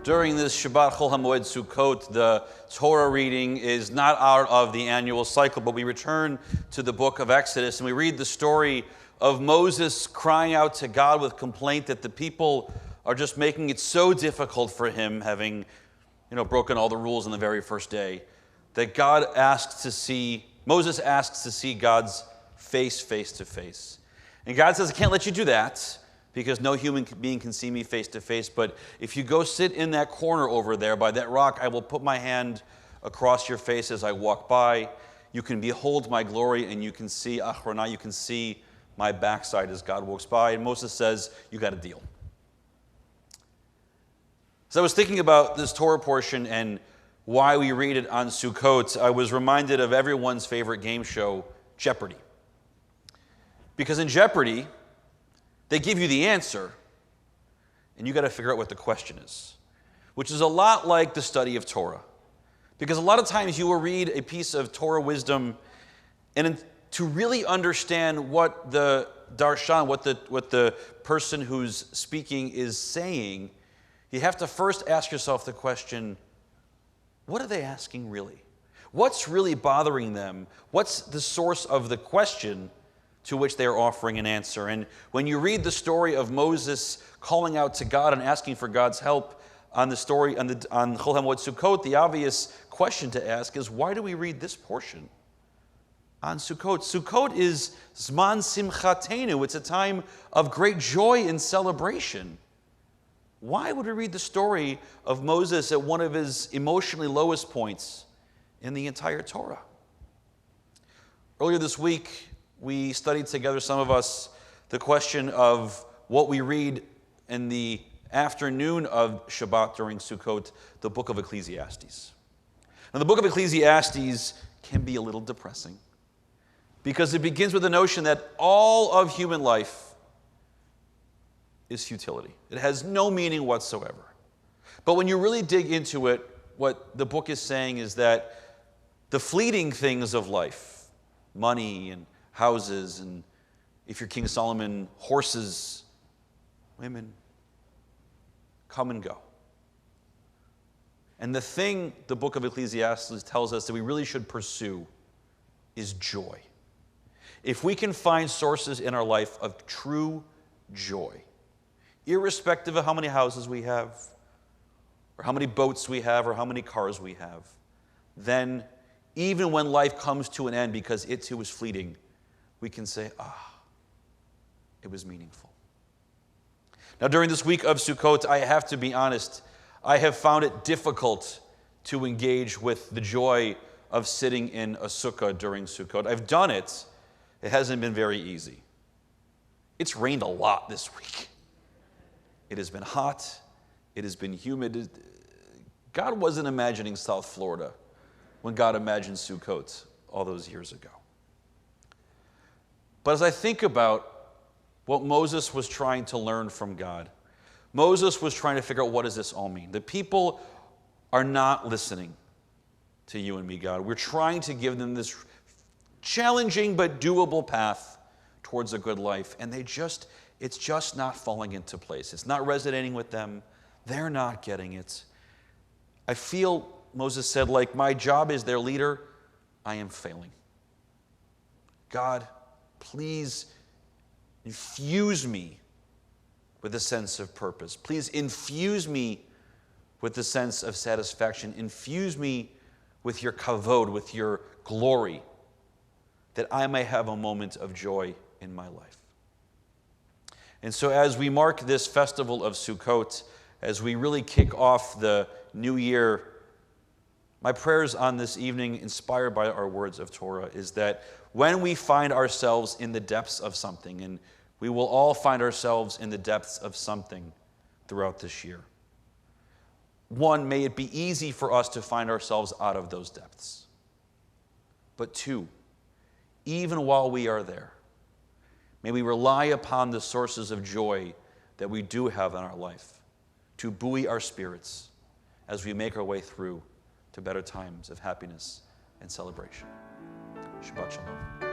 During this Shabbat Chol HaMoed Sukkot, the Torah reading is not out of the annual cycle, but we return to the book of Exodus and we read the story of Moses crying out to God with complaint that the people are just making it so difficult for him, having broken all the rules on the very first day, that Moses asks to see God's face to face. And God says, I can't let you do that, because no human being can see me face to face. But if you go sit in that corner over there by that rock, I will put my hand across your face as I walk by. You can behold my glory, and you can see Achrona, you can see my backside as God walks by. And Moses says, you got a deal. So I was thinking about this Torah portion and why we read it on Sukkot. I was reminded of everyone's favorite game show, Jeopardy. Because in Jeopardy, they give you the answer, and you got to figure out what the question is, which is a lot like the study of Torah. Because a lot of times you will read a piece of Torah wisdom, and to really understand what the darshan, what the person who's speaking is saying, you have to first ask yourself the question, what are they asking really? What's really bothering them? What's the source of the question to which they are offering an answer? And when you read the story of Moses calling out to God and asking for God's help on the story on Chol HaMoed Sukkot, the obvious question to ask is, why do we read this portion on Sukkot? Sukkot is Zman Simchatenu. It's a time of great joy and celebration. Why would we read the story of Moses at one of his emotionally lowest points in the entire Torah? Earlier this week, we studied together, some of us, the question of what we read in the afternoon of Shabbat during Sukkot, the book of Ecclesiastes. Now, the book of Ecclesiastes can be a little depressing because it begins with the notion that all of human life is futility. It has no meaning whatsoever. But when you really dig into it, what the book is saying is that the fleeting things of life, money and houses, and if you're King Solomon, horses, women, come and go. And the thing the book of Ecclesiastes tells us that we really should pursue is joy. If we can find sources in our life of true joy, irrespective of how many houses we have, or how many boats we have, or how many cars we have, then even when life comes to an end, because it too is fleeting, we can say, it was meaningful. Now, during this week of Sukkot, I have to be honest, I have found it difficult to engage with the joy of sitting in a sukkah during Sukkot. I've done it. It hasn't been very easy. It's rained a lot this week. It has been hot. It has been humid. God wasn't imagining South Florida when God imagined Sukkot all those years ago. But as I think about what Moses was trying to learn from God, Moses was trying to figure out, what does this all mean? The people are not listening to you and me, God. We're trying to give them this challenging but doable path towards a good life, and it's just not falling into place. It's not resonating with them. They're not getting it. I feel, Moses said, like my job as their leader, I am failing. God, please infuse me with a sense of purpose. Please infuse me with the sense of satisfaction. Infuse me with your kavod, with your glory, that I may have a moment of joy in my life. And so as we mark this festival of Sukkot, as we really kick off the new year, my prayers on this evening, inspired by our words of Torah, is that when we find ourselves in the depths of something, and we will all find ourselves in the depths of something throughout this year, one, may it be easy for us to find ourselves out of those depths. But two, even while we are there, may we rely upon the sources of joy that we do have in our life to buoy our spirits as we make our way through to better times of happiness and celebration. Shabbat Shalom.